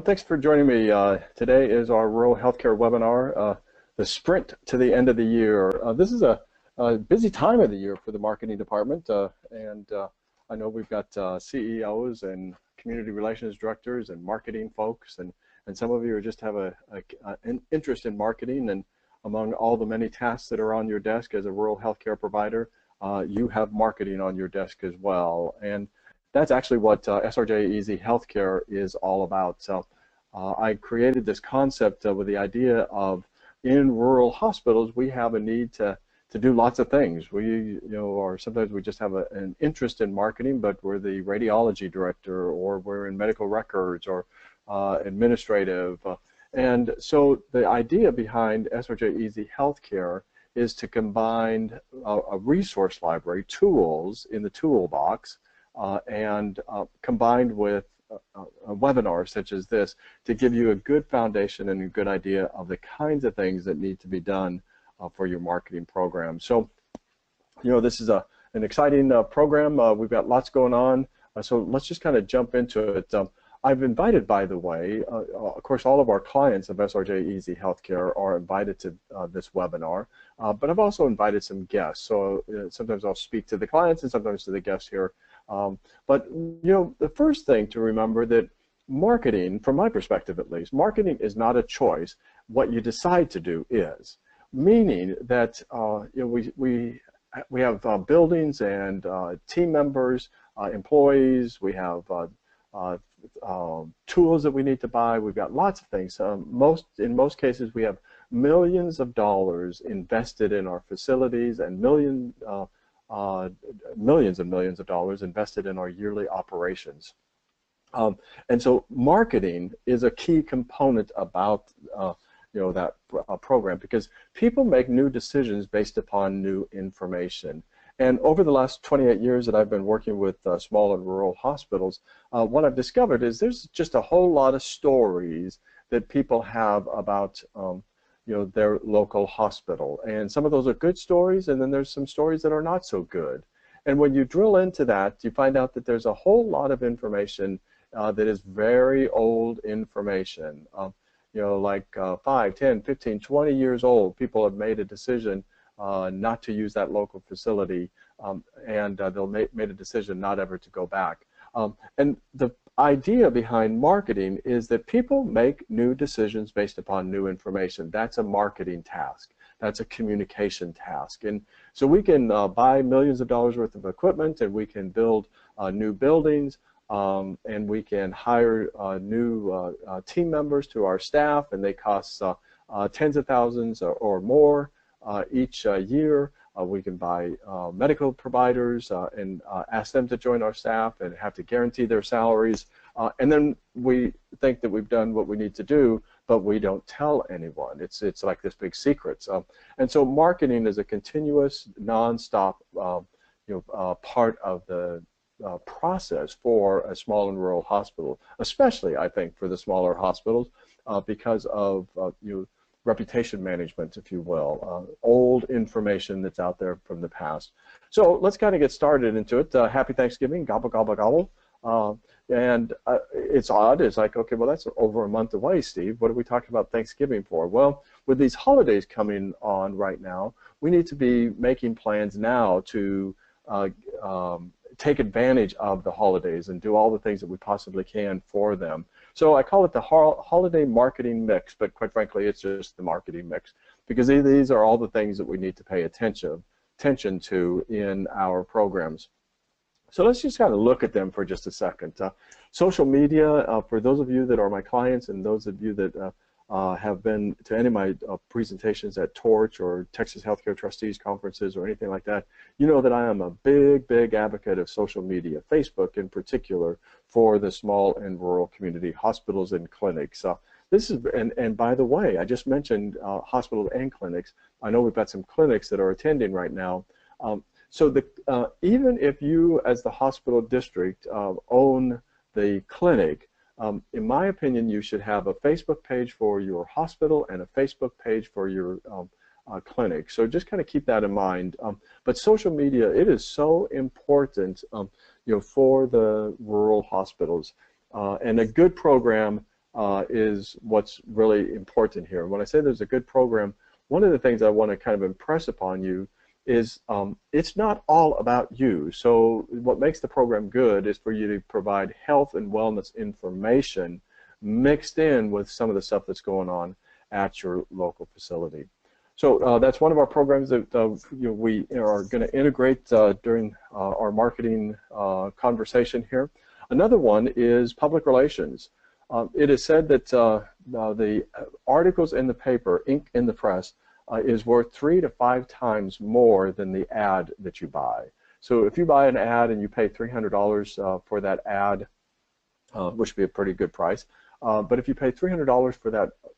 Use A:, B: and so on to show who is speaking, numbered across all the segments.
A: Thanks for joining me. Today is our rural healthcare webinar, the sprint to the end of the year. This is a busy time of the year for the marketing department, and I know we've got CEOs and community relations directors and marketing folks, and some of you just have an interest in marketing, and among all the many tasks that are on your desk as a rural healthcare provider, you have marketing on your desk as well. And that's actually what SRJ Easy Healthcare is all about. So I created this concept with the idea of, in rural hospitals, we have a need to do lots of things. Or sometimes we just have an interest in marketing, but we're the radiology director, or we're in medical records, or administrative. And so the idea behind SRJ Easy Healthcare is to combine a resource library, tools in the toolbox, and combined with webinars such as this to give you a good foundation and a good idea of the kinds of things that need to be done for your marketing program. So, this is an exciting program. We've got lots going on, so let's just kind of jump into it. I've invited, by the way, of course, all of our clients of SRJ Easy Healthcare are invited to this webinar, but I've also invited some guests. So sometimes I'll speak to the clients and sometimes to the guests here. But the first thing to remember that marketing, from my perspective at least, marketing is not a choice. What you decide to do is, meaning that we have buildings and team members, employees. We have tools that we need to buy. We've got lots of things. In most cases, we have millions of dollars invested in our facilities and millions and millions of dollars invested in our yearly operations. And so marketing is a key component about that program, because people make new decisions based upon new information. And over the last 28 years that I've been working with small and rural hospitals, what I've discovered is there's just a whole lot of stories that people have about their local hospital. And some of those are good stories, and then there's some stories that are not so good. And when you drill into that, you find out that there's a whole lot of information that is very old information. Like 5, 10, 15, 20 years old, people have made a decision not to use that local facility, and they'll made a decision not ever to go back. And the idea behind marketing is that people make new decisions based upon new information. That's a marketing task. That's a communication task. And so we can buy millions of dollars worth of equipment, and we can build new buildings, and we can hire new team members to our staff, and they cost tens of thousands or more each year. We can buy medical providers and ask them to join our staff and have to guarantee their salaries. And then we think that we've done what we need to do, but we don't tell anyone. It's like this big secret. And so marketing is a continuous, non-stop part of the process for a small and rural hospital, especially, I think, for the smaller hospitals, because of reputation management, if you will, old information that's out there from the past. So let's kind of get started into it. Happy Thanksgiving, gobble, gobble, gobble. And it's odd. It's like, okay, well, that's over a month away, Steve. What are we talking about Thanksgiving for? Well, with these holidays coming on right now, we need to be making plans now to take advantage of the holidays and do all the things that we possibly can for them. So I call it the holiday marketing mix, but quite frankly, it's just the marketing mix, because these are all the things that we need to pay attention to in our programs. So let's just kind of look at them for just a second. Social media, for those of you that are my clients and those of you that have been to any of my presentations at Torch or Texas Healthcare Trustees conferences or anything like that, you know that I am a big, big advocate of social media, Facebook in particular, for the small and rural community hospitals and clinics. This is, and by the way, I just mentioned hospitals and clinics. I know we've got some clinics that are attending right now. So even if you, as the hospital district, own the clinic, in my opinion, you should have a Facebook page for your hospital and a Facebook page for your clinic. So just kind of keep that in mind. But social media, it is so important, for the rural hospitals. And a good program is what's really important here. When I say there's a good program, one of the things I want to kind of impress upon you is it's not all about you. So what makes the program good is for you to provide health and wellness information mixed in with some of the stuff that's going on at your local facility. So that's one of our programs that we are going to integrate during our marketing conversation here. Another one is public relations. It is said that the articles in the paper, ink in the press, is worth 3 to 5 times more than the ad that you buy. So if you buy an ad and you pay $300 for that ad, which would be a pretty good price, but if you pay $300 for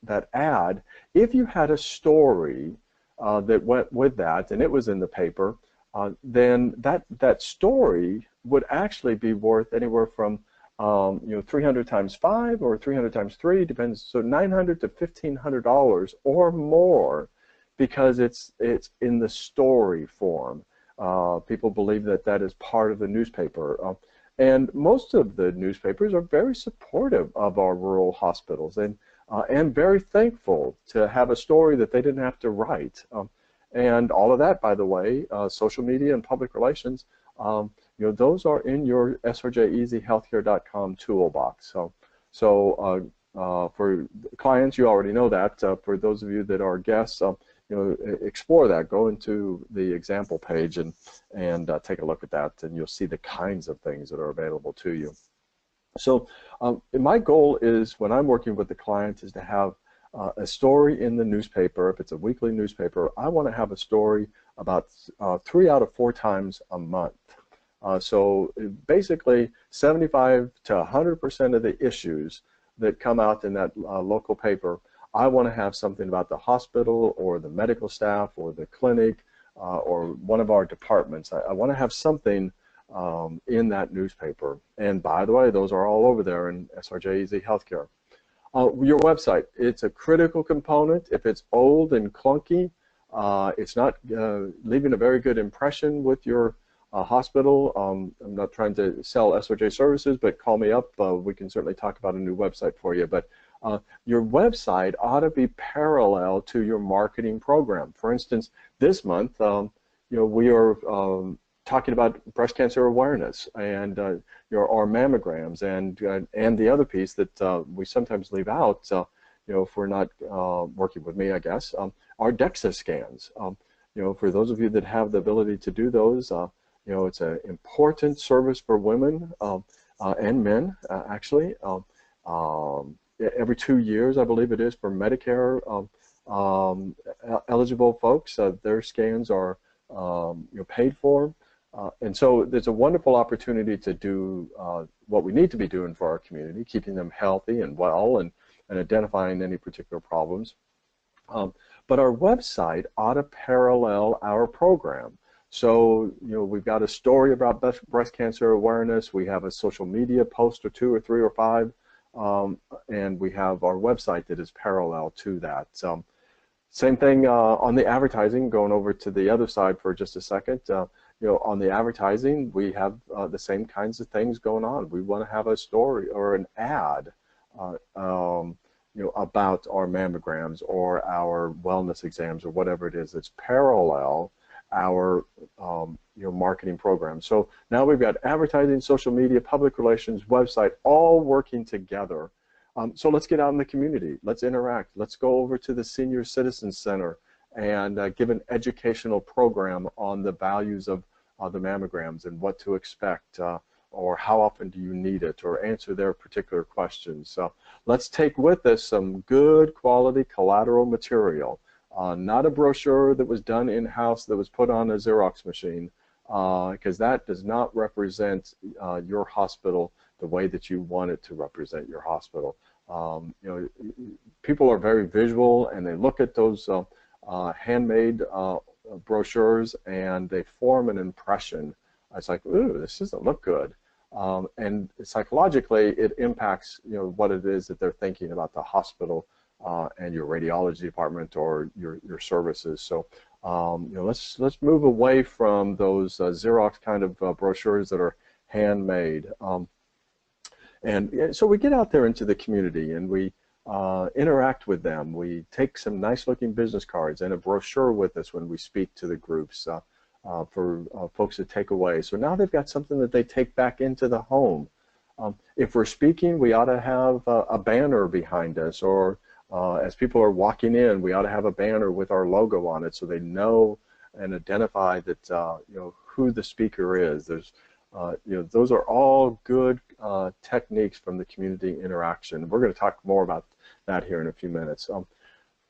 A: that ad, if you had a story that went with that and it was in the paper, then that story would actually be worth anywhere from 300 times 5 or 300 times 3, depends. So $900 to $1,500 or more, because it's in the story form. People believe that that is part of the newspaper. And most of the newspapers are very supportive of our rural hospitals and very thankful to have a story that they didn't have to write. And all of that, by the way, social media and public relations, those are in your SRJEasyHealthcare.com toolbox. So for clients, you already know that. For those of you that are guests, explore that. Go into the example page and take a look at that, and you'll see the kinds of things that are available to you. So my goal is, when I'm working with the client, is to have a story in the newspaper. If it's a weekly newspaper, I want to have a story about 3 out of 4 times a month. So basically 75 to 100% of the issues that come out in that local paper, I want to have something about the hospital or the medical staff or the clinic or one of our departments. I want to have something in that newspaper. And by the way, those are all over there in SRJ Easy Healthcare. Your website, it's a critical component. If it's old and clunky, it's not leaving a very good impression with your hospital. I'm not trying to sell SRJ services, but call me up. We can certainly talk about a new website for you. But your website ought to be parallel to your marketing program. For instance, this month, we are talking about breast cancer awareness and our mammograms and the other piece that we sometimes leave out, if we're not working with me, I guess, are DEXA scans. For those of you that have the ability to do those, it's an important service for women and men, actually. Every 2 years, I believe it is, for Medicare eligible folks, their scans are paid for. And so there's a wonderful opportunity to do what we need to be doing for our community, keeping them healthy and well and identifying any particular problems. But our website ought to parallel our program. So, we've got a story about breast cancer awareness. We have a social media post or 2 or 3 or 5. And we have our website that is parallel to that. Same thing on the advertising, going over to the other side for just a second. On the advertising, we have the same kinds of things going on. We want to have a story or an ad about our mammograms or our wellness exams or whatever it is that's parallel our marketing program. So now we've got advertising, social media, public relations, website, all working together. So let's get out in the community. Let's interact. Let's go over to the Senior Citizen Center and give an educational program on the values of the mammograms and what to expect, or how often do you need it, or answer their particular questions. So let's take with us some good quality collateral material. Not a brochure that was done in-house that was put on a Xerox machine, because that does not represent your hospital the way that you want it to represent your hospital. People are very visual, and they look at those handmade brochures and they form an impression. It's like, ooh, this doesn't look good. And psychologically, it impacts what it is that they're thinking about the hospital and your radiology department or your services. So let's move away from those Xerox kind of brochures that are handmade. And so we get out there into the community and we interact with them. We take some nice looking business cards and a brochure with us when we speak to the groups for folks to take away. So now they've got something that they take back into the home. If we're speaking, we ought to have a banner behind us, or as people are walking in, we ought to have a banner with our logo on it so they know and identify that who the speaker is. There's those are all good techniques from the community interaction. We're going to talk more about that here in a few minutes.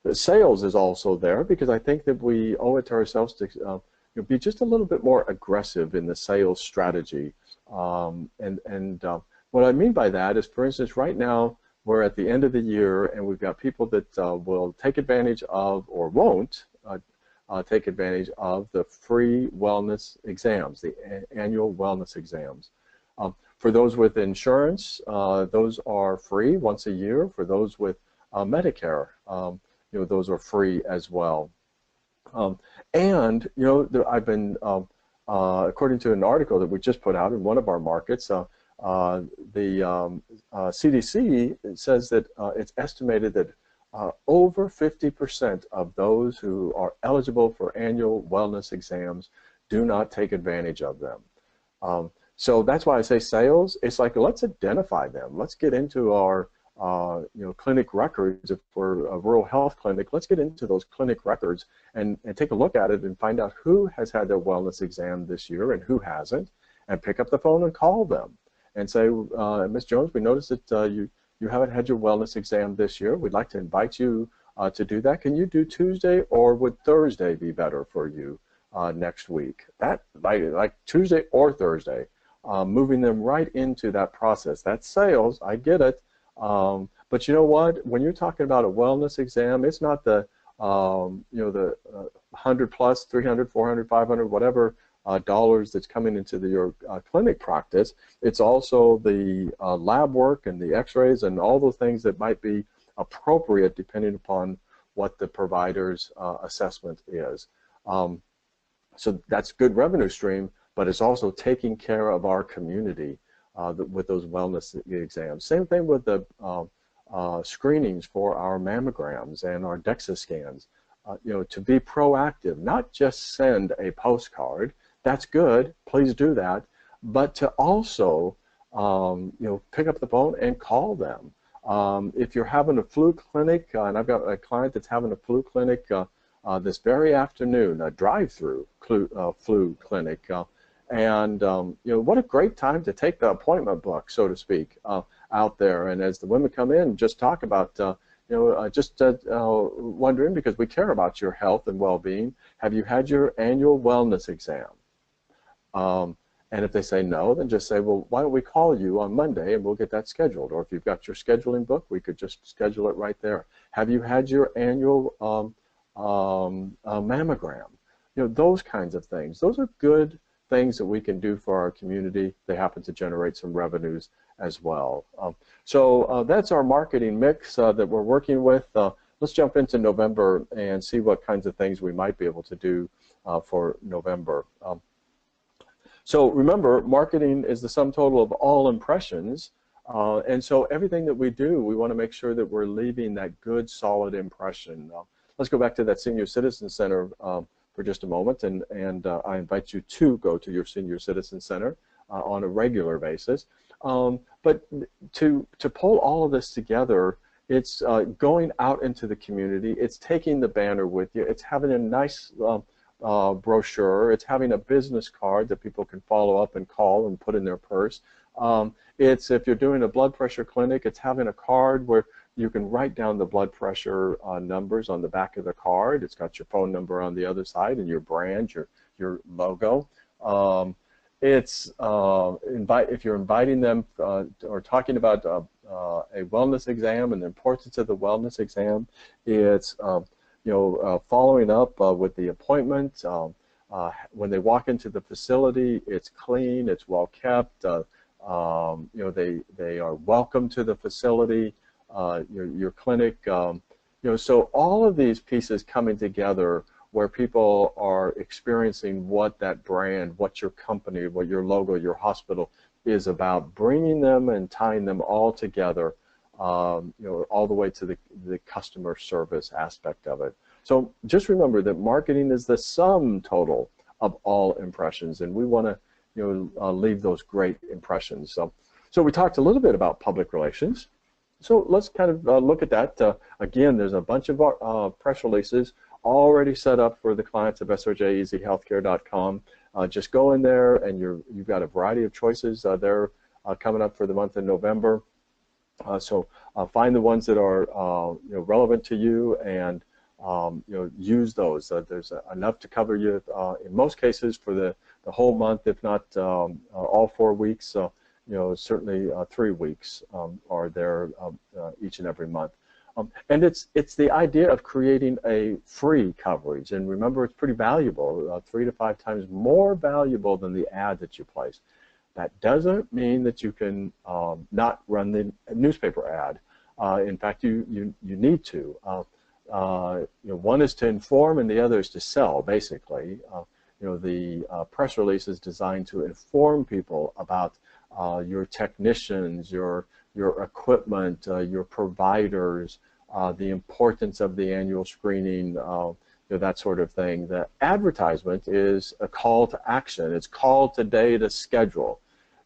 A: The sales is also there because I think that we owe it to ourselves to be just a little bit more aggressive in the sales strategy. What I mean by that is, for instance, right now we're at the end of the year and we've got people that will take advantage of or won't take advantage of the free wellness exams, the annual wellness exams. For those with insurance, those are free once a year. For those with Medicare, those are free as well. I've been, according to an article that we just put out in one of our markets, the CDC says that it's estimated that over 50% of those who are eligible for annual wellness exams do not take advantage of them. So that's why I say sales. It's like, let's identify them. Let's get into our clinic records. If we're a rural health clinic, let's get into those clinic records and take a look at it and find out who has had their wellness exam this year and who hasn't, and pick up the phone and call them and say, Ms. Jones, we noticed that you haven't had your wellness exam this year. We'd like to invite you to do that. Can you do Tuesday, or would Thursday be better for you next week? That like Tuesday or Thursday, moving them right into that process. That's sales. I get it. But you know what? When you're talking about a wellness exam, it's not the the 100 plus, 300, 400, 500, whatever dollars that's coming into your clinic practice. It's also the lab work and the x-rays and all those things that might be appropriate depending upon what the provider's assessment is. So that's good revenue stream, but it's also taking care of our community with those wellness exams. Same thing with the screenings for our mammograms and our DEXA scans. To be proactive, not just send a postcard. That's good, please do that, but to also pick up the phone and call them. If you're having a flu clinic, and I've got a client that's having a flu clinic this very afternoon, a drive-through flu clinic, what a great time to take the appointment book, so to speak, out there. And as the women come in, just talk about, wondering, because we care about your health and well-being, have you had your annual wellness exam? And if they say no, then just say, well, why don't we call you on Monday and we'll get that scheduled. Or if you've got your scheduling book, we could just schedule it right there. Have you had your annual mammogram? Those kinds of things. Those are good things that we can do for our community. They happen to generate some revenues as well. So that's our marketing mix that we're working with. Let's jump into November and see what kinds of things we might be able to do for November. So remember, marketing is the sum total of all impressions, and so everything that we do, we want to make sure that we're leaving that good, solid impression. Let's go back to that Senior Citizen Center for just a moment, and I invite you to go to your Senior Citizen Center on a regular basis. But to pull all of this together, it's going out into the community, it's taking the banner with you, it's having a nice brochure, it's having a business card that people can follow up and call and put in their purse. It's, if you're doing a blood pressure clinic, it's having a card where you can write down the blood pressure numbers on the back of the card. It's got your phone number on the other side and your brand, your logo. It's if you're inviting them or talking about a wellness exam and the importance of the wellness exam, it's following up with the appointment. When they walk into the facility, it's clean, it's well kept. They are welcome to the facility, your clinic. So all of these pieces coming together where people are experiencing what that brand, what your company, what your logo, your hospital is about bringing them and tying them all together, all the way to the customer service aspect of it. So just remember that marketing is the sum total of all impressions, and we want to leave those great impressions. So we talked a little bit about public relations. So let's kind of look at that. Again, there's a bunch of press releases already set up for the clients of SRJEasyHealthcare.com. Just go in there, and you've got a variety of choices there coming up for the month of November. So find the ones that are relevant to you, and use those. There's enough to cover you in most cases for the whole month, if not all 4 weeks. Certainly 3 weeks are there each and every month. And it's the idea of creating a free coverage. And remember, it's pretty valuable, 3 to 5 times more valuable than the ad that you place. That doesn't mean that you can not run the newspaper ad. In fact, you need to. One is to inform, and the other is to sell. Basically, the press release is designed to inform people about your technicians, your equipment, your providers, the importance of the annual screening, that sort of thing. The advertisement is a call to action. It's call today to schedule.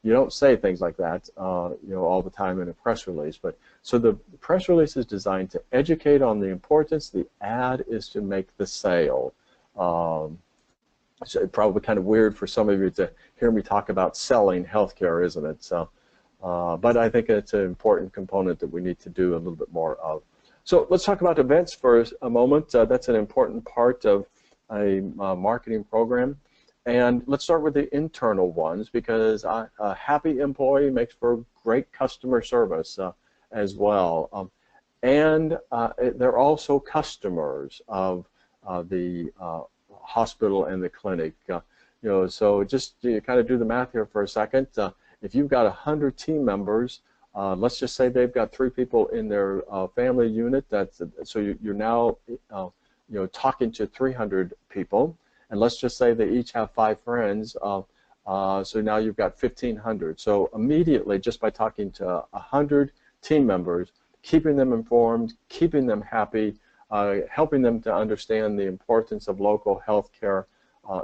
A: You don't say things like that, all the time in a press release. But so the press release is designed to educate on the importance. The ad is to make the sale. It's probably kind of weird for some of you to hear me talk about selling healthcare, isn't it? So, but I think it's an important component that we need to do a little bit more of. So let's talk about events for a moment. That's an important part of a marketing program. And let's start with the internal ones, because a happy employee makes for great customer service as well. And they're also customers of the hospital and the clinic. So just kind of do the math here for a second. If you've got 100 team members, let's just say they've got 3 people in their family unit. So you're now talking to 300 people. And let's just say they each have 5 friends, so now you've got 1,500. So immediately, just by talking to 100 team members, keeping them informed, keeping them happy, helping them to understand the importance of local health care,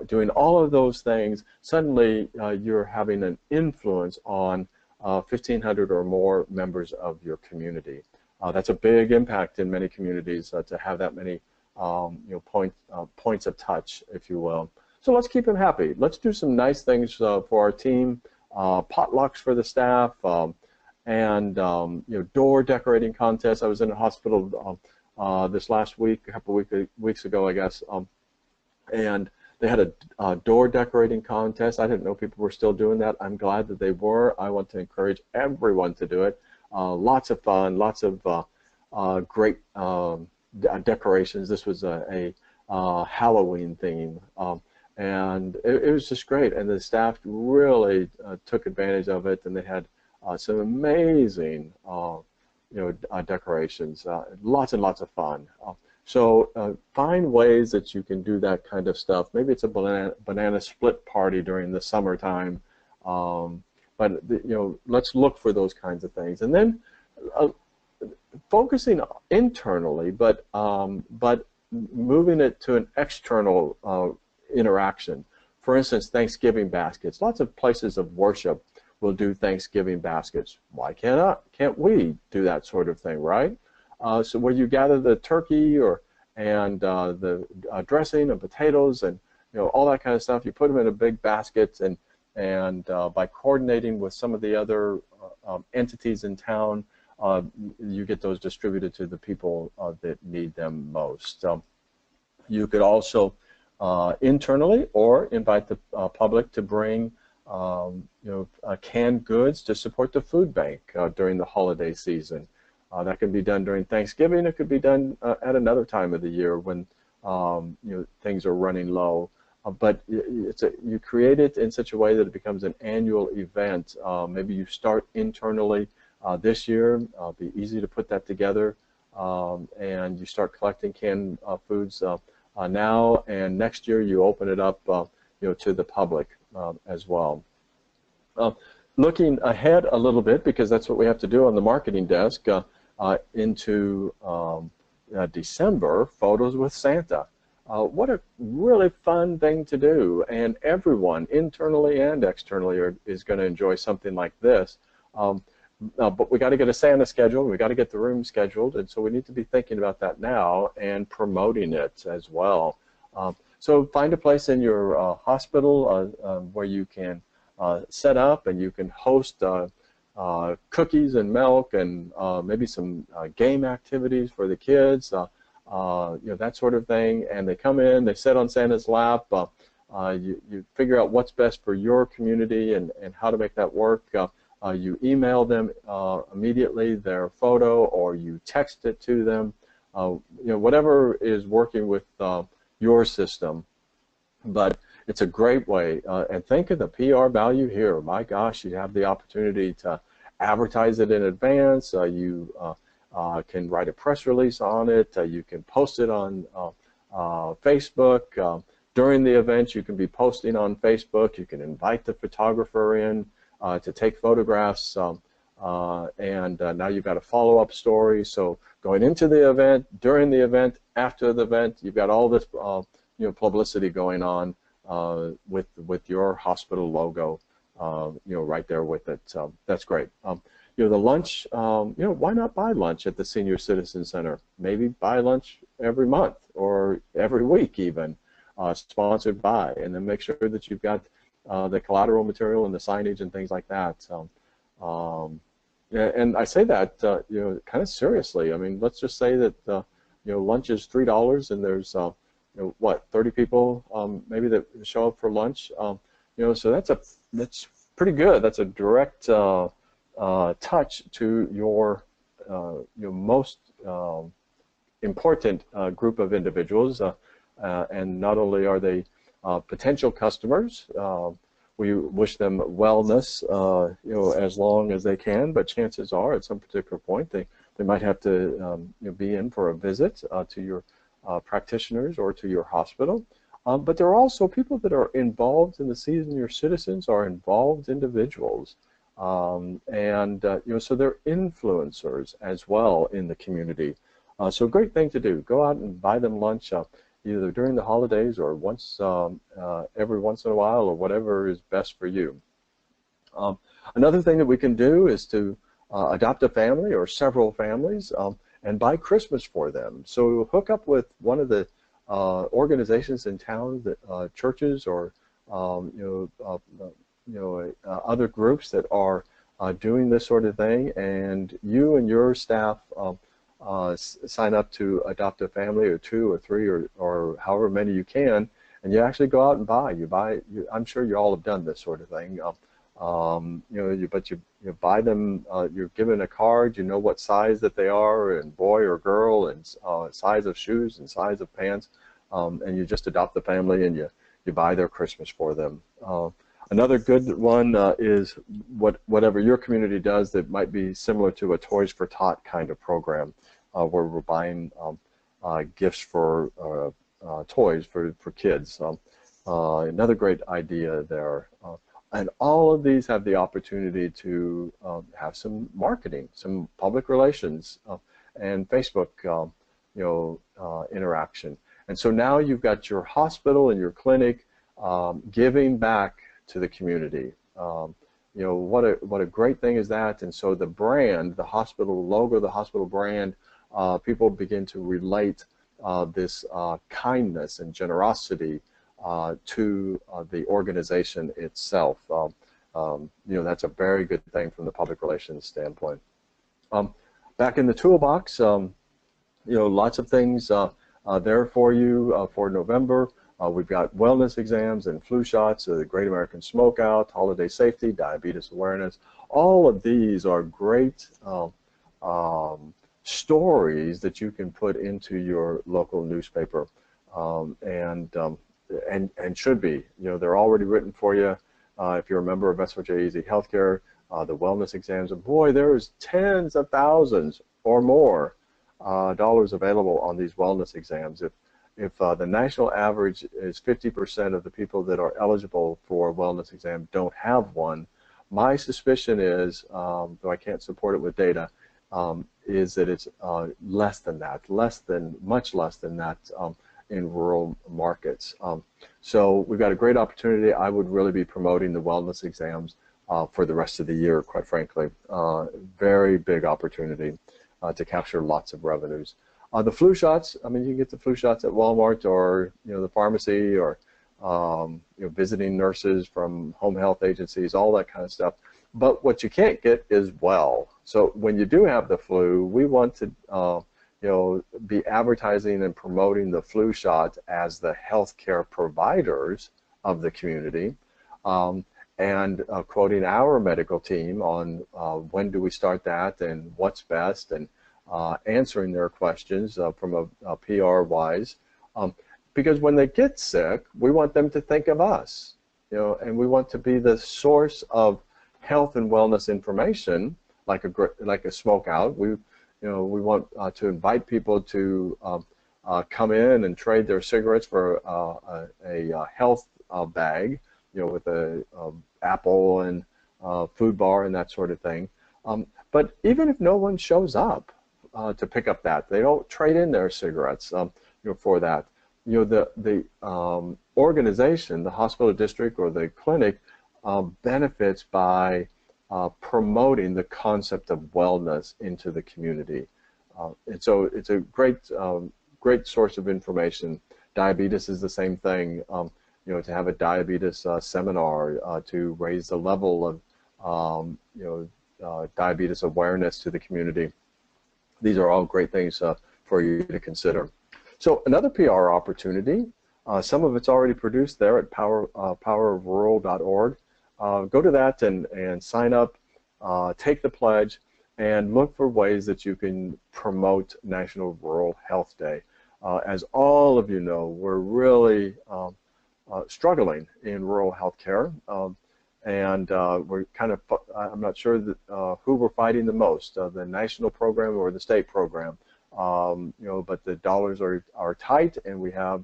A: doing all of those things, suddenly you're having an influence on 1,500 or more members of your community. That's a big impact in many communities to have that many points of touch, if you will. So let's keep them happy. Let's do some nice things for our team, potlucks for the staff, and door decorating contests. I was in a hospital this last week, a couple weeks ago, I guess, and they had a door decorating contest. I didn't know people were still doing that. I'm glad that they were. I want to encourage everyone to do it. Lots of fun, lots of great decorations. This was a Halloween theme, and it was just great, and the staff really took advantage of it, and they had some amazing decorations, lots and lots of fun. So find ways that you can do that kind of stuff. Maybe it's a banana split party during the summertime, but let's look for those kinds of things, and then focusing internally, but moving it to an external interaction. For instance, Thanksgiving baskets. Lots of places of worship will do Thanksgiving baskets. Why can't we do that sort of thing, right? So where you gather the turkey and the dressing and potatoes and all that kind of stuff, you put them in a big basket, and by coordinating with some of the other entities in town, you get those distributed to the people that need them most. You could also internally or invite the public to bring canned goods to support the food bank during the holiday season. That can be done during Thanksgiving. It could be done at another time of the year when things are running low. But you create it in such a way that it becomes an annual event. Maybe you start internally this year. Be easy to put that together, and you start collecting canned foods now, and next year you open it up to the public as well. looking ahead a little bit, because that's what we have to do on the marketing desk, into December, photos with Santa. What a really fun thing to do, and everyone, internally and externally, is going to enjoy something like this. But we got to get a Santa scheduled, we got to get the room scheduled, and so we need to be thinking about that now and promoting it as well. So find a place in your hospital where you can set up, and you can host cookies and milk, and maybe some game activities for the kids, you know, that sort of thing. And they come in, they sit on Santa's lap. You figure out what's best for your community and how to make that work. You email them immediately their photo, or you text it to them. You know, whatever is working with your system. But it's a great way, and think of the PR value here. My gosh, you have the opportunity to advertise it in advance. You can write a press release on it. You can post it on Facebook. During the event, you can be posting on Facebook. You can invite the photographer in to take photographs, and now you've got a follow-up story. So going into the event, during the event, after the event, you've got all this you know, publicity going on with your hospital logo, you know, right there with it. So that's great. You know, the lunch, you know, why not buy lunch at the Senior Citizen Center? Maybe buy lunch every month or every week even, sponsored by, and then make sure that you've got the collateral material and the signage and things like that. So, yeah, and I say that, you know, kind of seriously. I mean, let's just say that, you know, lunch is $3, and there's you know, what, 30 people maybe that show up for lunch. You know, so that's pretty good. That's a direct touch to your most important group of individuals, and not only are they potential customers, we wish them wellness, you know, as long as they can, but chances are at some particular point they might have to you know, be in for a visit to your practitioners or to your hospital. But there are also people that are involved in the Senior Citizens, are involved individuals, and you know, so they're influencers as well in the community. So great thing to do. Go out and buy them lunch, either during the holidays or once every once in a while, or whatever is best for you. Another thing that we can do is to adopt a family or several families, and buy Christmas for them. So hook up with one of the organizations in town, that churches or other groups that are doing this sort of thing, and you and your staff sign up to adopt a family, or 2 or 3 or however many you can, and you actually go out and buy. I'm sure you all have done this sort of thing. You know, but you buy them. You're given a card. You know what size that they are, and boy or girl, and size of shoes and size of pants, and you just adopt the family, and you buy their Christmas for them. Another good one is whatever your community does that might be similar to a Toys for Tot kind of program, where we're buying gifts for toys for kids. Another great idea there. And all of these have the opportunity to have some marketing, some public relations, and Facebook, interaction. And so now you've got your hospital and your clinic giving back to the community. You know, what a great thing is that. And so the brand, the hospital logo, the hospital brand, people begin to relate this kindness and generosity to the organization itself. You know, that's a very good thing from the public relations standpoint. Back in the toolbox, you know, lots of things there for you for November. We've got wellness exams and flu shots, the Great American Smokeout, holiday safety, diabetes awareness. All of these are great stories that you can put into your local newspaper, and should be. You know, they're already written for you. If you're a member of SRJ Easy Healthcare, the wellness exams, and boy, there's tens of thousands or more dollars available on these wellness exams. If the national average is 50% of the people that are eligible for a wellness exam don't have one, My suspicion is, though I can't support it with data, is that it's less than that, much less than that in rural markets. So we've got a great opportunity. I would really be promoting the wellness exams for the rest of the year, quite frankly. Very big opportunity to capture lots of revenues. The flu shots, I mean, you can get the flu shots at Walmart or the pharmacy, or visiting nurses from home health agencies, all that kind of stuff. But what you can't get is well. So when you do have the flu, we want to be advertising and promoting the flu shot as the healthcare providers of the community, and quoting our medical team on when do we start that and what's best, and answering their questions from a PR wise. Because when they get sick, we want them to think of us, and we want to be the source of health and wellness information, like a smoke out. We want to invite people to come in and trade their cigarettes for a health bag, with a apple and food bar and that sort of thing. But even if no one shows up to pick up that, they don't trade in their cigarettes for that. The organization, the hospital district or the clinic, benefits by promoting the concept of wellness into the community. And so it's a great source of information. Diabetes is the same thing. To have a diabetes seminar to raise the level of diabetes awareness to the community. These are all great things for you to consider. So another PR opportunity, some of it's already produced there at powerofrural.org. Go to that and sign up, take the pledge, and look for ways that you can promote National Rural Health Day. As all of you know, we're really struggling in rural health care, and we're kind of, I'm not sure that, who we're fighting the most, the national program or the state program. But the dollars are tight, and we have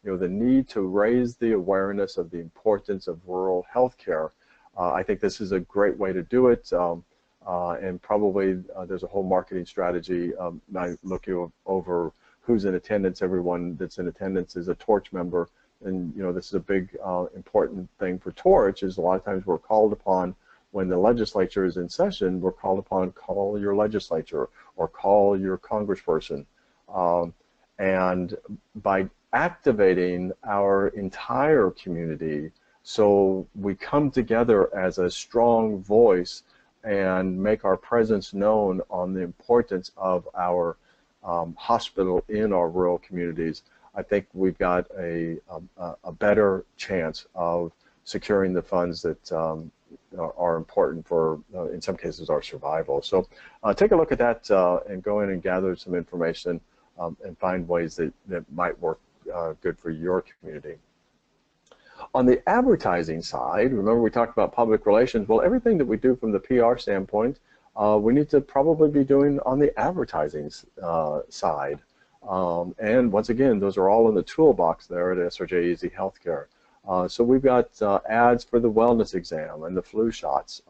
A: the need to raise the awareness of the importance of rural health care. I think this is a great way to do it, and probably there's a whole marketing strategy. I look over who's in attendance. Everyone that's in attendance is a Torch member, and this is a big important thing for Torch. Is a lot of times we're called upon when the legislature is in session. We're called upon, call your legislature or call your congressperson, and by activating our entire community, so we come together as a strong voice and make our presence known on the importance of our hospital in our rural communities. I think we've got a better chance of securing the funds that are important for, in some cases, our survival. So take a look at that and go in and gather some information and find ways that might work good for your community. On the advertising side, remember we talked about public relations. Well, everything that we do from the PR standpoint, we need to probably be doing on the advertising side. And once again, those are all in the toolbox there at SRJ Easy Healthcare. So we've got ads for the wellness exam and the flu shots,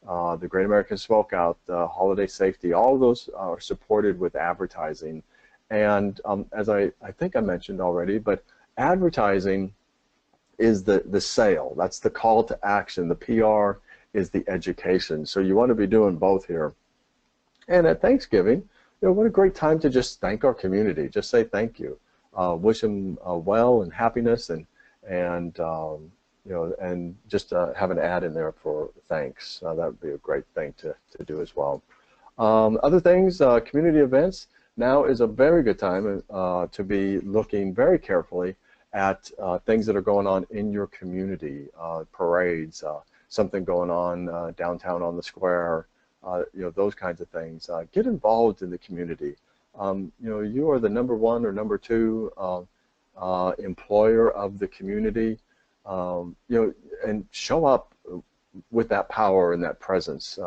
A: the Great American Smokeout, holiday safety. All of those are supported with advertising. And as I think I mentioned already, but advertising is the sale. That's the call to action. The PR is the education. So you want to be doing both here. And at Thanksgiving, what a great time to just thank our community. Just say thank you. Wish them well and happiness, and just have an ad in there for thanks. That would be a great thing to do as well. Other things, community events. Now is a very good time to be looking very carefully at things that are going on in your community, parades, something going on downtown on the square, those kinds of things. Get involved in the community. You are the #1 or #2 employer of the community, and show up with that power and that presence.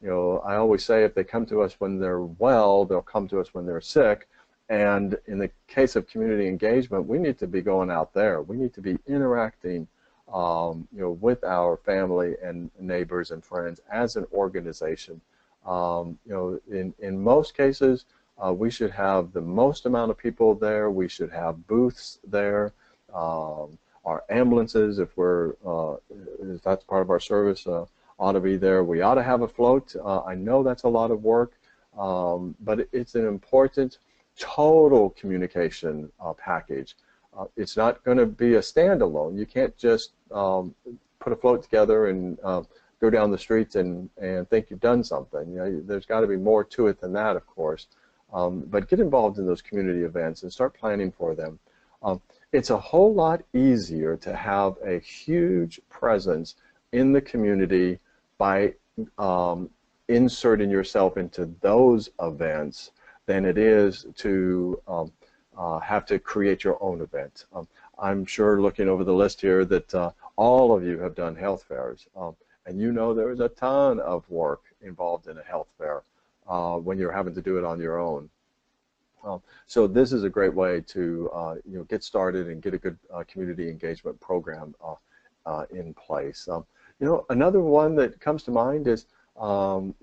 A: I always say if they come to us when they're well, they'll come to us when they're sick. And in the case of community engagement, we need to be going out there. We need to be interacting with our family and neighbors and friends as an organization. In most cases, we should have the most amount of people there. We should have booths there. Our ambulances, if that's part of our service, ought to be there. We ought to have a float. I know that's a lot of work, but it's an important total communication package. It's not going to be a standalone. You can't just put a float together and go down the streets and think you've done something. There's got to be more to it than that, of course. But get involved in those community events and start planning for them. It's a whole lot easier to have a huge presence in the community by inserting yourself into those events than it is to have to create your own event. I'm sure, looking over the list here, that all of you have done health fairs, and there is a ton of work involved in a health fair when you're having to do it on your own. So this is a great way to get started and get a good community engagement program in place. Another one that comes to mind is find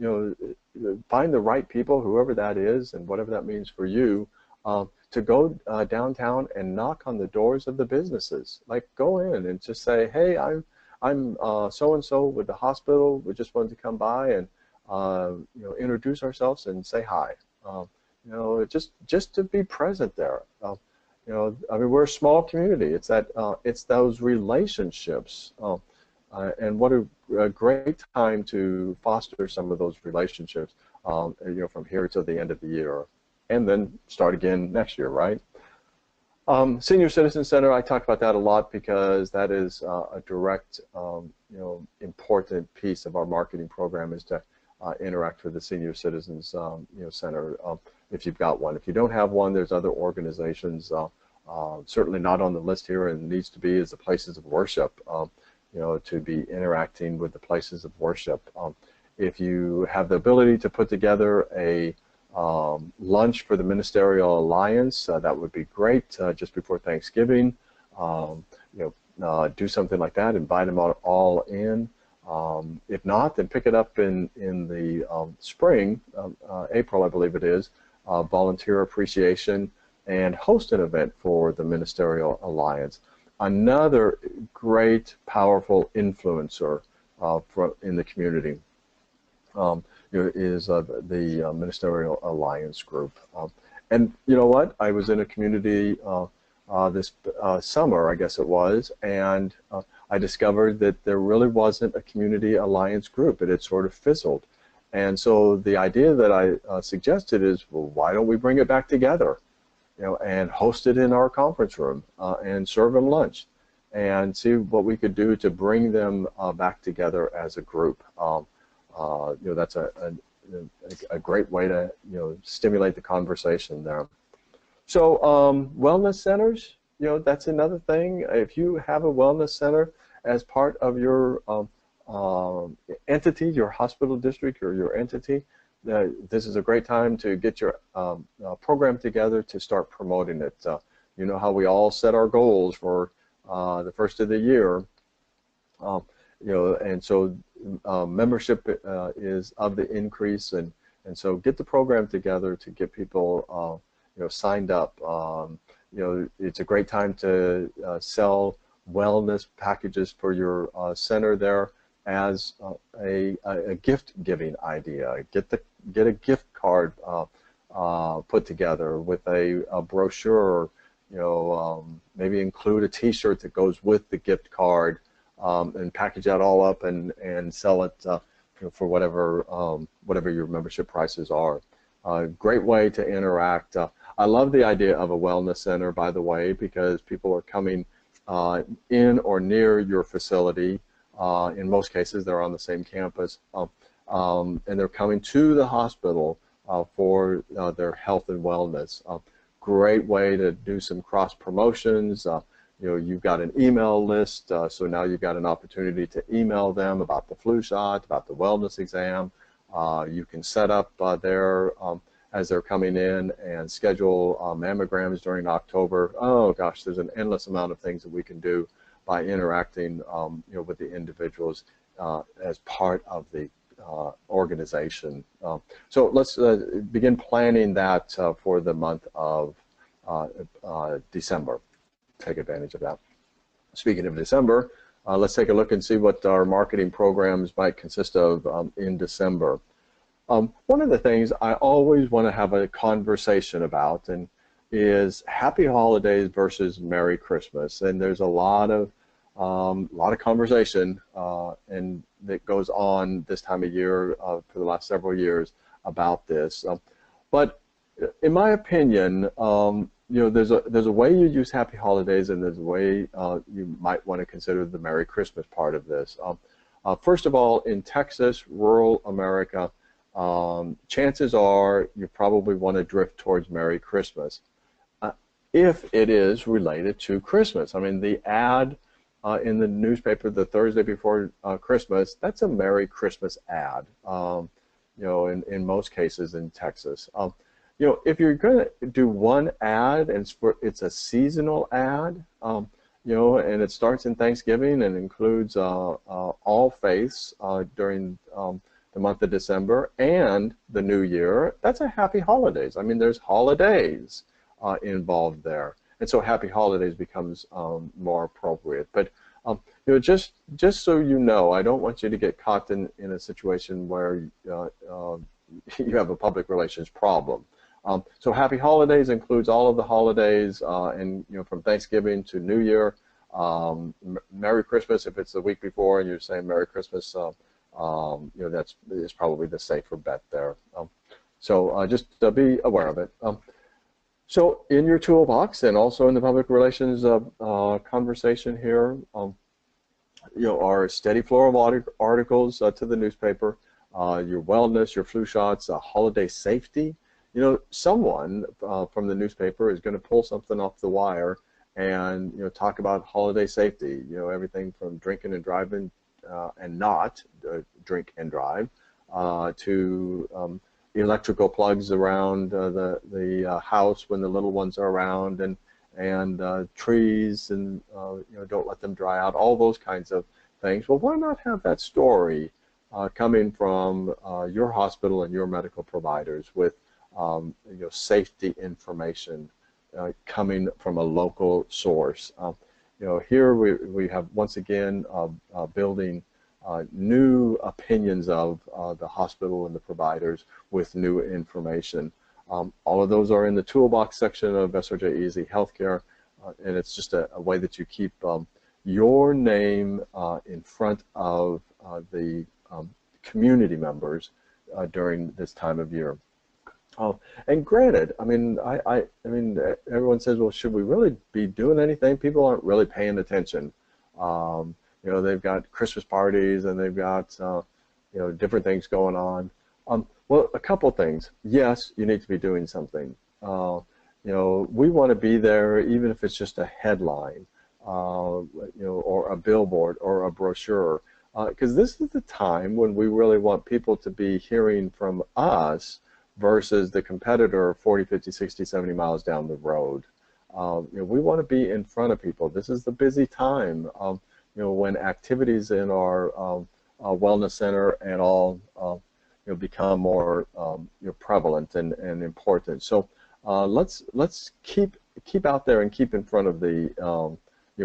A: the right people, whoever that is, and whatever that means for you, to go downtown and knock on the doors of the businesses. Like, go in and just say, hey, I'm so-and-so with the hospital. We just wanted to come by and introduce ourselves and say hi. Just to be present there. I mean, we're a small community. It's it's those relationships, and what a great time to foster some of those relationships. From here to the end of the year, and then start again next year, right? Senior Citizen Center, I talk about that a lot because that is a direct, important piece of our marketing program, is to interact with the Senior Citizens Center, if you've got one. If you don't have one, there's other organizations, certainly not on the list here, and needs to be, is the places of worship, to be interacting with the places of worship. If you have the ability to put together a lunch for the Ministerial Alliance, that would be great, just before Thanksgiving. Do something like that, invite them all in. If not, then pick it up in the spring, April, I believe it is, volunteer appreciation, and host an event for the Ministerial Alliance. Another great, powerful influencer in the community is the Ministerial Alliance group. And you know what? I was in a community this summer, I guess it was, and I discovered that there really wasn't a community alliance group. It had sort of fizzled. And so the idea that I suggested is, well, why don't we bring it back together, and host it in our conference room and serve them lunch and see what we could do to bring them back together as a group. That's a great way to stimulate the conversation there. So wellness centers, that's another thing. If you have a wellness center as part of your entity, your hospital district or your entity, this is a great time to get your program together to start promoting it. You know how we all set our goals for the first of the year, and so membership is of the increase, and so get the program together to get people signed up. It's a great time to sell wellness packages for your center there as a gift-giving idea. Get a gift card put together with a brochure. Maybe include a T-shirt that goes with the gift card, and package that all up and sell it for whatever your membership prices are. Great way to interact. I love the idea of a wellness center, by the way, because people are coming in or near your facility. In most cases, they're on the same campus, and they're coming to the hospital for their health and wellness. Great way to do some cross promotions. You've got an email list, so now you've got an opportunity to email them about the flu shot, about the wellness exam. You can set up there as they're coming in and schedule mammograms during October. Oh gosh, there's an endless amount of things that we can do by interacting with the individuals as part of the organization. So let's begin planning that for the month of December. Take advantage of that. Speaking of December, let's take a look and see what our marketing programs might consist of in December. One of the things I always want to have a conversation about is Happy Holidays versus Merry Christmas, and there's a lot of conversation and that goes on this time of year for the last several years about this. But in my opinion, there's a way you use Happy Holidays, and there's a way you might want to consider the Merry Christmas part of this. First of all, in Texas, rural America, chances are you probably want to drift towards Merry Christmas if it is related to Christmas. I mean, the ad in the newspaper the Thursday before Christmas, that's a Merry Christmas ad, in most cases in Texas. If you're going to do one ad and it's a seasonal ad, and it starts in Thanksgiving and includes all faiths during the month of December and the New Year, that's a Happy Holidays. I mean, there's holidays involved there, and so Happy Holidays becomes more appropriate. But just so you know, I don't want you to get caught in a situation where you have a public relations problem. So Happy Holidays includes all of the holidays, and from Thanksgiving to New Year. Merry Christmas, if it's the week before and you're saying Merry Christmas, that's is probably the safer bet there. So just be aware of it. So in your toolbox and also in the public relations conversation here, our steady flow of articles to the newspaper, your wellness, your flu shots, holiday safety. Someone from the newspaper is going to pull something off the wire and talk about holiday safety. Everything from drinking and driving and not drink and drive to electrical plugs around the house when the little ones are around, and trees, and don't let them dry out. All those kinds of things. Well, why not have that story coming from your hospital and your medical providers with safety information coming from a local source. Here we have once again building new opinions of the hospital and the providers with new information. All of those are in the toolbox section of SRJ Easy Healthcare, and it's just a way that you keep your name in front of the community members during this time of year. And granted, I mean, everyone says, well, should we really be doing anything? People aren't really paying attention. They've got Christmas parties and they've got, different things going on. Well, a couple things. Yes, you need to be doing something. We want to be there, even if it's just a headline, or a billboard or a brochure, because this is the time when we really want people to be hearing from us versus the competitor 40, 50, 60, 70 miles down the road. We want to be in front of people. This is the busy time, when activities in our wellness center and all become more prevalent and important. So let's keep out there and keep in front of the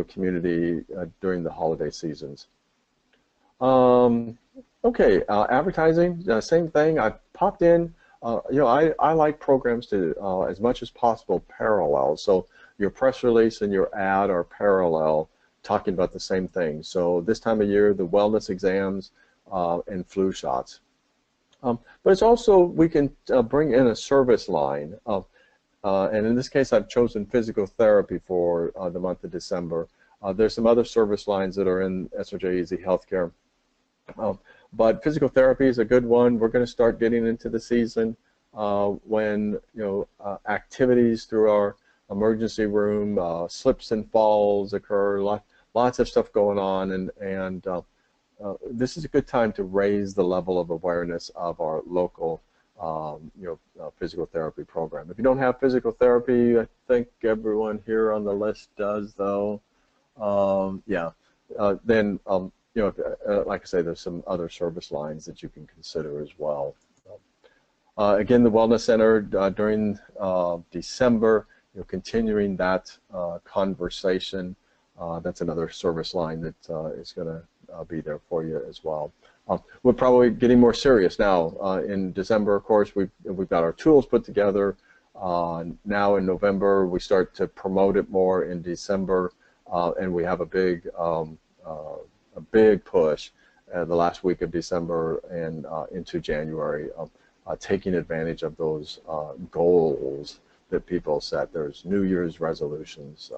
A: community during the holiday seasons. Okay, advertising, same thing. I popped in. I like programs to, as much as possible, parallel. So your press release and your ad are parallel, talking about the same thing. So this time of year, the wellness exams and flu shots. But it's also, we can bring in a service line. And in this case, I've chosen physical therapy for the month of December. There's some other service lines that are in SRJ Easy Healthcare. But physical therapy is a good one. We're going to start getting into the season when activities through our emergency room, slips and falls occur. Lots of stuff going on, and this is a good time to raise the level of awareness of our local physical therapy program. If you don't have physical therapy, I think everyone here on the list does, though. Yeah. Then, you know, like I say, there's some other service lines that you can consider as well. Again, the Wellness Center during December, you know, continuing that conversation. That's another service line that is going to be there for you as well. We're probably getting more serious now. In December, of course, we've got our tools put together. Now in November, we start to promote it more. In December, and we have a big push the last week of December and into January, taking advantage of those goals that people set. There's New Year's resolutions.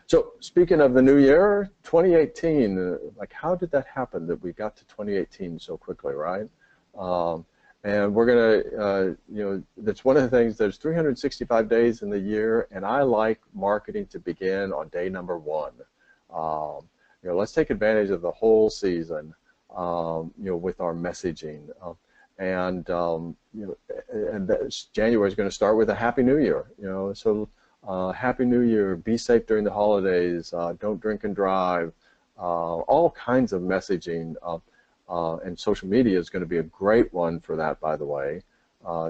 A: So speaking of the new year, 2018, like how did that happen that we got to 2018 so quickly, right? And we're gonna, you know, that's one of the things, there's 365 days in the year, and I like marketing to begin on day number 1. You know, let's take advantage of the whole season, you know, with our messaging. You know, and January is going to start with a Happy New Year, you know, so Happy New Year, be safe during the holidays, don't drink and drive, all kinds of messaging, and social media is going to be a great one for that, by the way.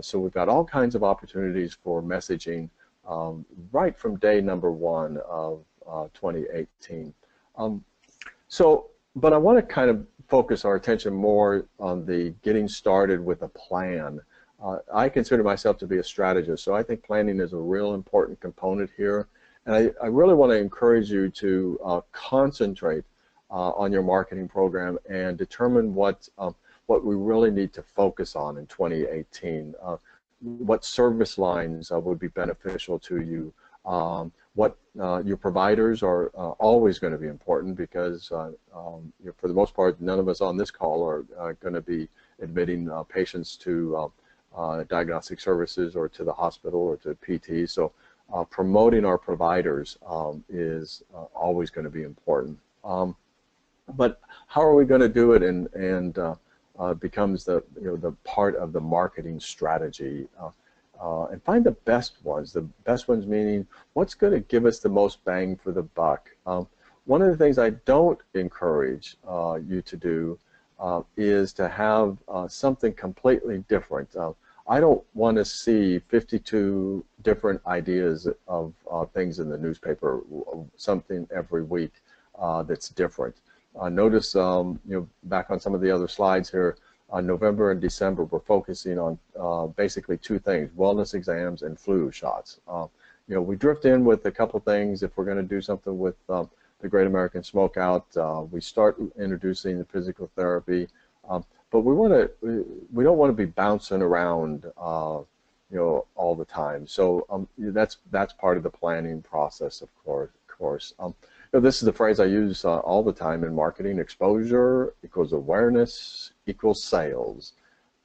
A: So we've got all kinds of opportunities for messaging right from day number 1 of 2018. But I want to kind of focus our attention more on the getting started with a plan. I consider myself to be a strategist, so I think planning is a real important component here. And I really want to encourage you to concentrate on your marketing program and determine what we really need to focus on in 2018. What service lines would be beneficial to you. What your providers are always going to be important, because you know, for the most part, none of us on this call are going to be admitting patients to diagnostic services or to the hospital or to PT. So promoting our providers is always going to be important. But how are we going to do it and becomes the, you know, the part of the marketing strategy? And find the best ones. The best ones meaning what's going to give us the most bang for the buck. One of the things I don't encourage you to do is to have something completely different. I don't want to see 52 different ideas of things in the newspaper, something every week that's different. Notice, you know, back on some of the other slides here, November and December, we're focusing on basically 2 things: wellness exams and flu shots. You know, we drift in with a couple things. If we're going to do something with the Great American Smokeout, we start introducing the physical therapy, but we don't want to be bouncing around, you know, all the time. So that's part of the planning process, of course. You know, this is the phrase I use all the time in marketing: exposure equals awareness equals sales.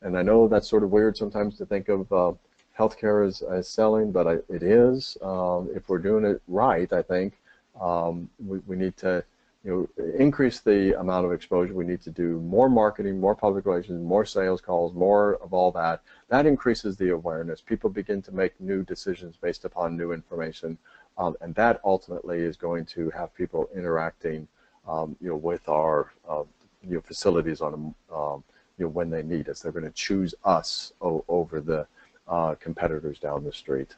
A: And I know that's sort of weird sometimes to think of healthcare as selling, but it is. If we're doing it right, I think we need to, you know, increase the amount of exposure. We need to do more marketing, more public relations, more sales calls, more of all that. That increases the awareness. People begin to make new decisions based upon new information. And that ultimately is going to have people interacting, you know, with our you know, facilities on you know, when they need us. They're going to choose us over the competitors down the street.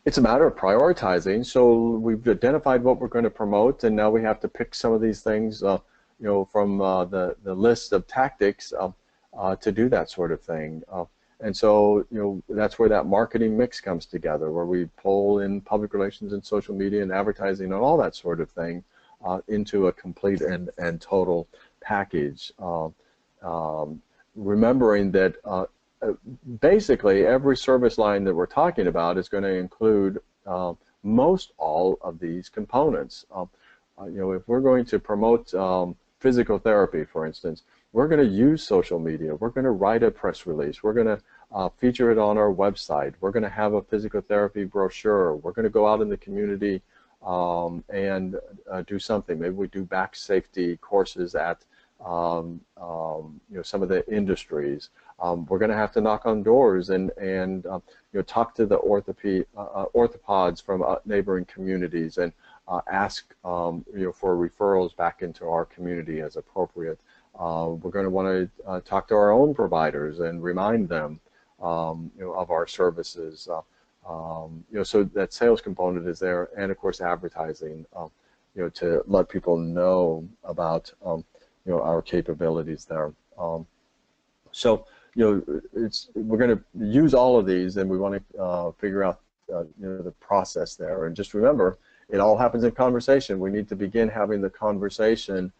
A: It's a matter of prioritizing. So we've identified what we're going to promote, and now we have to pick some of these things, you know, from the list of tactics to do that sort of thing. And so, you know, that's where that marketing mix comes together, where we pull in public relations and social media and advertising and all that sort of thing into a complete and total package. Remembering that basically every service line that we're talking about is going to include most all of these components. You know, if we're going to promote physical therapy, for instance, we're going to use social media. We're going to write a press release. We're going to feature it on our website. We're going to have a physical therapy brochure. We're going to go out in the community and do something. Maybe we do back safety courses at you know, some of the industries. We're going to have to knock on doors and you know, talk to the orthopods from neighboring communities and ask for referrals back into our community as appropriate. We're going to want to talk to our own providers and remind them of our services. So that sales component is there, and of course advertising, to let people know about our capabilities there. We're going to use all of these, and we want to figure out the process there. And just remember, it all happens in conversation. We need to begin having the conversation,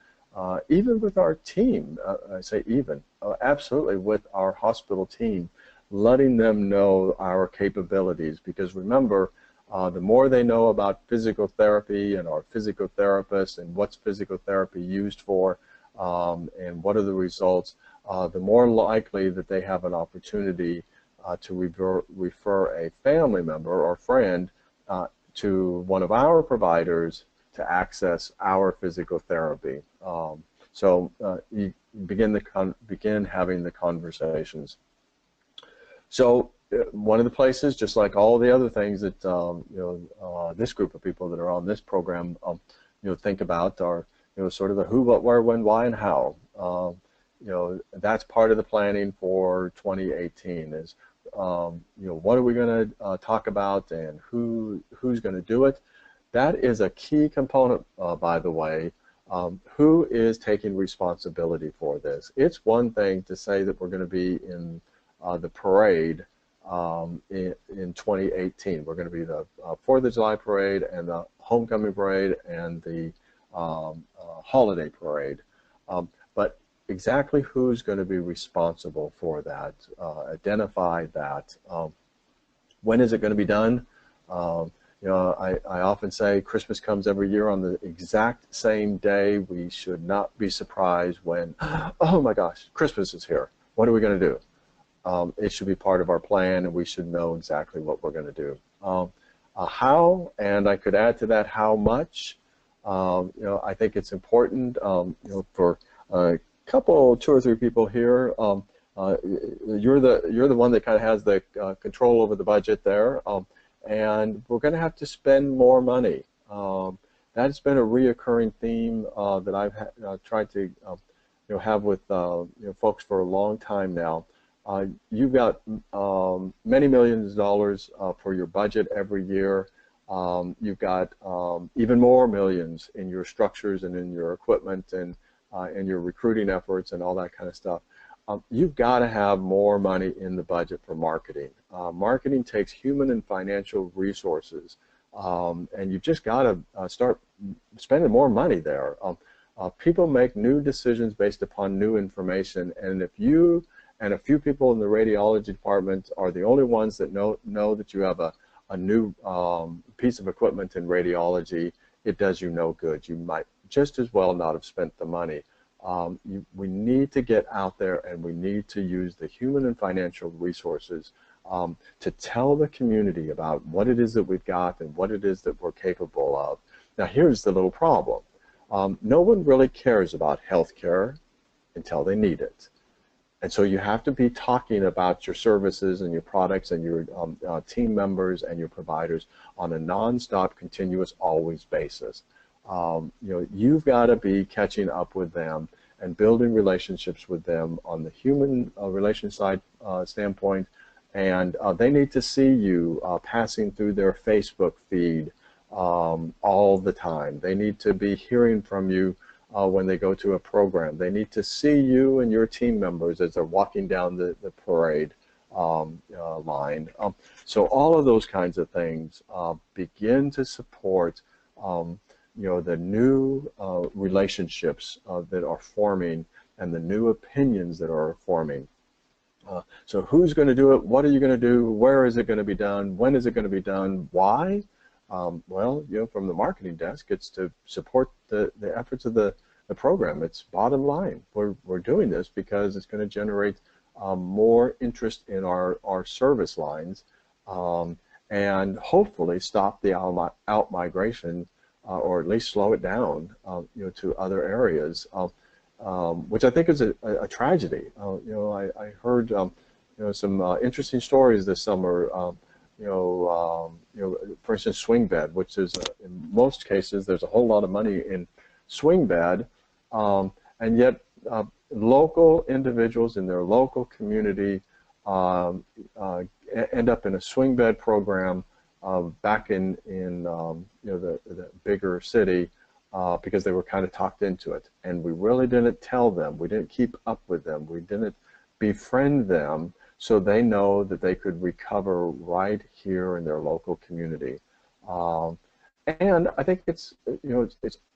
A: even with our team. I say even, absolutely with our hospital team, letting them know our capabilities. Because remember, the more they know about physical therapy and our physical therapists and what's physical therapy used for, and what are the results, the more likely that they have an opportunity to refer a family member or friend to one of our providers to access our physical therapy. You begin having the conversations. So one of the places, just like all the other things that this group of people that are on this program think about, are sort of the who, what, where, when, why, and how. That's part of the planning for 2018. Is what are we going to talk about, and who's going to do it? That is a key component, by the way. Who is taking responsibility for this? It's one thing to say that we're going to be in the parade in 2018. We're going to be the 4th of July parade and the homecoming parade and the holiday parade. But exactly who's going to be responsible for that, identify that. When is it going to be done? I often say Christmas comes every year on the exact same day. We should not be surprised when, oh my gosh, Christmas is here. What are we going to do? It should be part of our plan, and we should know exactly what we're going to do. How, and I could add to that, how much. I think it's important. For a couple, 2 or 3 people here, you're the one that kind of has the control over the budget there, and we're going to have to spend more money. That's been a reoccurring theme that I've tried to have with folks for a long time now. You've got many millions of dollars for your budget every year. You've got even more millions in your structures and in your equipment and in your recruiting efforts and all that kind of stuff. You've got to have more money in the budget for marketing. Marketing takes human and financial resources, and you've just got to start spending more money there. People make new decisions based upon new information, and if you and a few people in the radiology department are the only ones that know that you have a new piece of equipment in radiology, it does you no good. You might just as well not have spent the money. We need to get out there, and we need to use the human and financial resources to tell the community about what it is that we've got and what it is that we're capable of. Now here's the little problem. No one really cares about healthcare until they need it. And so you have to be talking about your services and your products and your team members and your providers on a non-stop, continuous, always basis. You've got to be catching up with them and building relationships with them on the human relation side standpoint, and they need to see you passing through their Facebook feed all the time. They need to be hearing from you when they go to a program. They need to see you and your team members as they're walking down the parade line. So all of those kinds of things begin to support the new relationships that are forming and the new opinions that are forming. So who's going to do it? What are you going to do? Where is it going to be done? When is it going to be done? Why? Well, from the marketing desk, it's to support the efforts of the program. It's bottom line. We're doing this because it's going to generate more interest in our service lines, and hopefully stop the out migration, or at least slow it down, to other areas, which I think is a tragedy. I heard some interesting stories this summer for instance, swing bed, which is in most cases there's a whole lot of money in swing bed, and yet local individuals in their local community end up in a swing bed program back in the bigger city because they were kind of talked into it, and we really didn't tell them, we didn't keep up with them, we didn't befriend them so they know that they could recover right here in their local community. And I think it's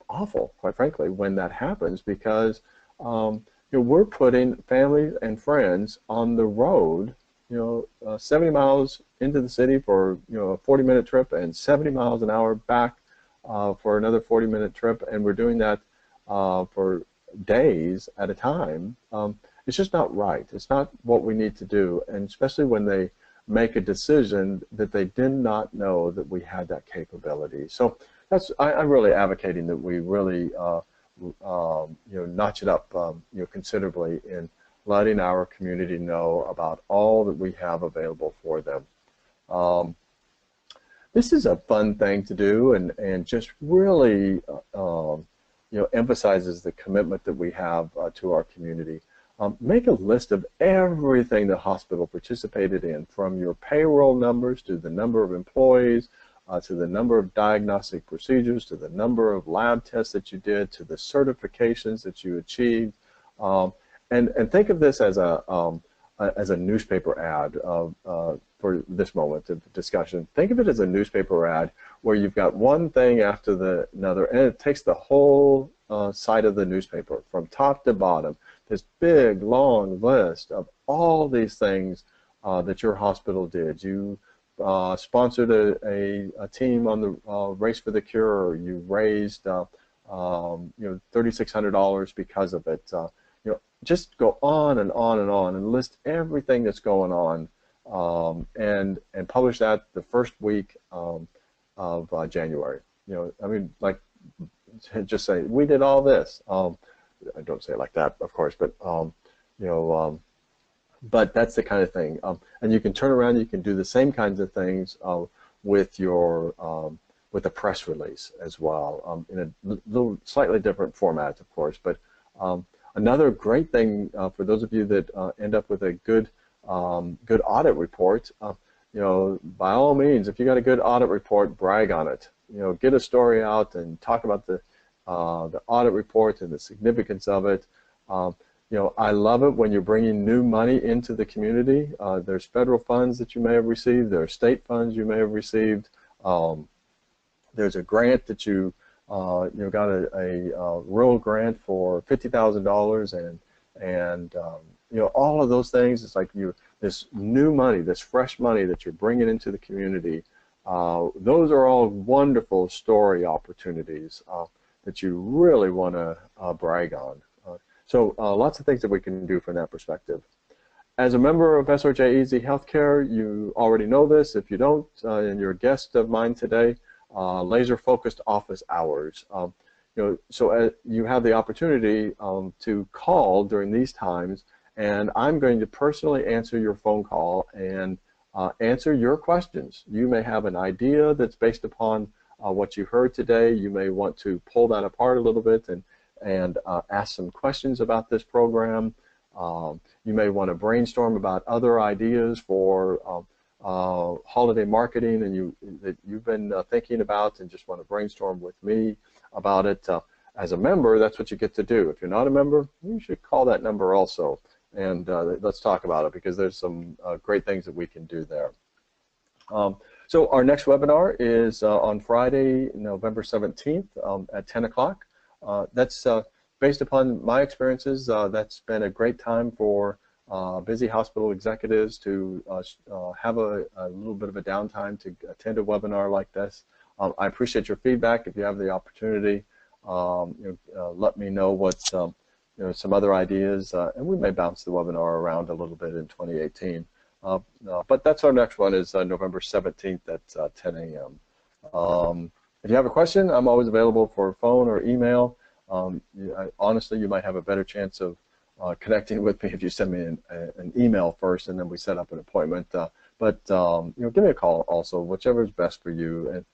A: awful, quite frankly, when that happens, because we're putting families and friends on the road, 70 miles into the city for a 40-minute trip, and 70 miles an hour back for another 40-minute trip, and we're doing that for days at a time. It's just not right. It's not what we need to do, and especially when they make a decision that they did not know that we had that capability. So I'm really advocating that we really notch it up considerably in letting our community know about all that we have available for them. This is a fun thing to do, and just really emphasizes the commitment that we have to our community. Make a list of everything the hospital participated in, from your payroll numbers to the number of employees, to the number of diagnostic procedures, to the number of lab tests that you did, to the certifications that you achieved, and think of this as a newspaper ad for this moment of discussion. Think of it as a newspaper ad where you've got one thing after another, and it takes the whole side of the newspaper from top to bottom. This big, long list of all these things that your hospital did. You sponsored a team on the Race for the Cure. You raised $3,600 because of it. Just go on and on and on, and list everything that's going on, and publish that the first week of January. I mean, like, just say we did all this. I don't say it like that, of course, but but that's the kind of thing. And you can turn around, you can do the same kinds of things with your with a press release as well, in a little slightly different format, of course. But another great thing for those of you that end up with a good good audit report, by all means, if you got a good audit report, brag on it. Get a story out and talk about the audit report and the significance of it. I love it when you're bringing new money into the community. There's federal funds that you may have received. There are state funds you may have received. There's a grant that you got a rural grant for $50,000, and all of those things. It's like this new money, this fresh money that you're bringing into the community. Those are all wonderful story opportunities that you really want to brag on. So lots of things that we can do from that perspective. As a member of SRJ Easy Healthcare, you already know this. If you don't, and you're a guest of mine today, laser-focused office hours. So you have the opportunity to call during these times, and I'm going to personally answer your phone call and answer your questions. You may have an idea that's based upon what you heard today. You may want to pull that apart a little bit and ask some questions about this program. You may want to brainstorm about other ideas for holiday marketing that you've been thinking about, and just want to brainstorm with me about it. As a member, that's what you get to do. If you're not a member, you should call that number also, and let's talk about it, because there's some great things that we can do there. So our next webinar is on Friday, November 17th at 10 o'clock. That's based upon my experiences. That's been a great time for busy hospital executives to have a little bit of a downtime to attend a webinar like this. I appreciate your feedback. If you have the opportunity, let me know what some other ideas, and we may bounce the webinar around a little bit in 2018. But that's our next one, is November 17th at 10 a.m. If you have a question, I'm always available for phone or email. Honestly, you might have a better chance of connecting with me if you send me an email first, and then we set up an appointment. But give me a call also, whichever is best for you, and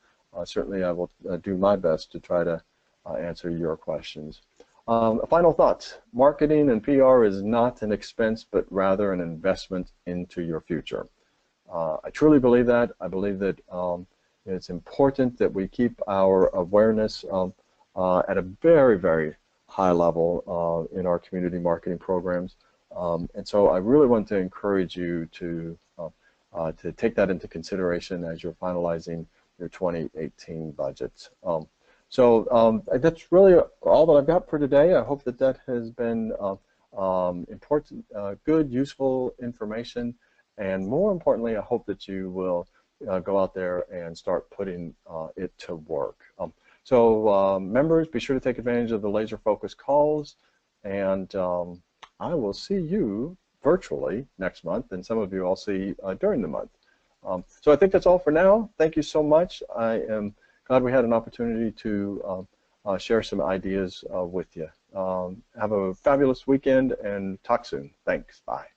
A: certainly I will do my best to try to answer your questions. Final thoughts: marketing and PR is not an expense, but rather an investment into your future. I truly believe that. I believe that it's important that we keep our awareness at a very, very high level in our community marketing programs. And so I really want to encourage you to take that into consideration as you're finalizing your 2018 budgets. That's really all that I've got for today. I hope that that has been important, good, useful information, and more importantly, I hope that you will go out there and start putting it to work. Members, be sure to take advantage of the laser focus calls, and I will see you virtually next month, and some of you I'll see during the month. So I think that's all for now. Thank you so much. I am glad we had an opportunity to share some ideas with you. Have a fabulous weekend and talk soon. Thanks. Bye.